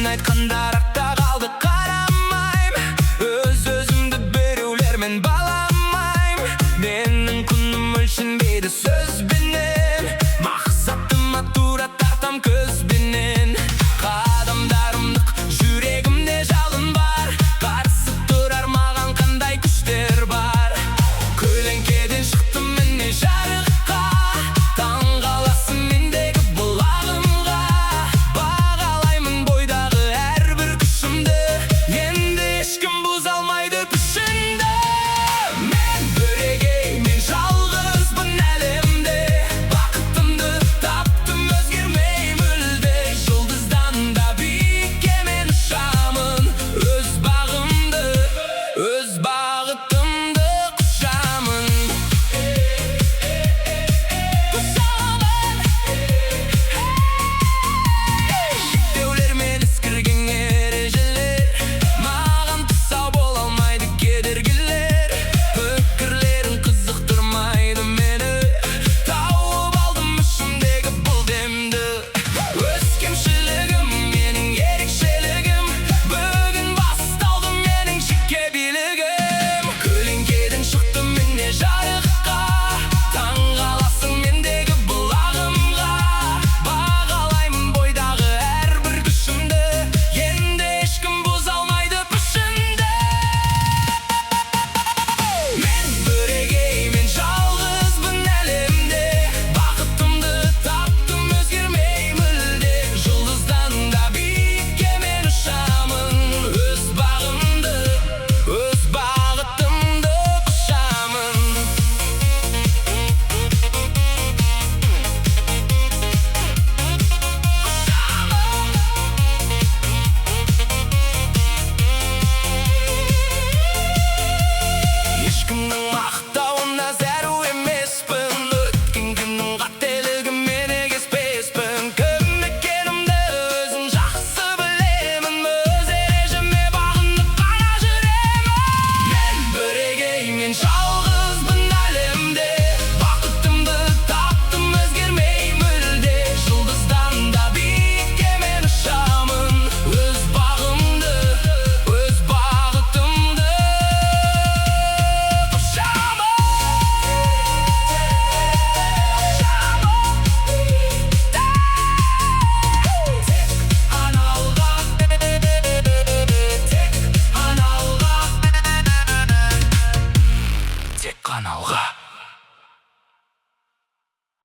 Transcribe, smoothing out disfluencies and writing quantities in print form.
Айтқандар артта қалды, қарамайм. Өз-өзімді біреулермен баламайм. Менің күнім өлшенбейді сөзбенен, мақсатыма тура тартам көзбенен. Қадамдарымдық жүрегімде жалын бар, қарсы тұрар маған қандай күштер бар. Көлеңкеден шықтым міне жарыққа, таң қаласың мендегі бұлағымға. Бағалаймын бойдағы әрбір күшімді, енді ешкім бұза алмайды күшіңді. Мен бірегей, мен жалғызбын әлемде, бақытымды таптым, өзгермей мүлде. Жұлдыздан да биікке мен ұшамын, өз бағымды, өз бағытымды құшамын. Шектеулер мен ескірген ережелер, маған тұсау бола алмайды кедергілер. Пікірлерің қызықтырмайды мені, тауып алдым ішімдегі бұл демді. Өз кемшілігім менің ерекшелігім, бүгін басталды менің жеке билігім. Көлеңкеден шықтым міне жарыққа, таң қаласың мендегі бұлағымға. Бағалаймын бойдағы әрбір күшімді, енді ешкім бұза алмайды пішінді. Мен бірегей, мен жалғызбын әлемде, бақытымды таптым, өзгермей мүлде. Жұлдыздан да биікке мен ұшамын, өз бағымды, өз бағытымды құшамын. Ешкімнің мақтауына зәру емеспін, өткен күннің қателігімен егеспеспін. Кім екенімді өзім жақсы білемін, өз ережеме бағынып қана жүремін. Мен бірегей, мен жалғызбын әлемде, бақытымды таптым, өзгермей мүлде. Жұлдыздан да биікке мен ұшамын, өз бағымды, өз бағытымды құшамын. Тек қана алға.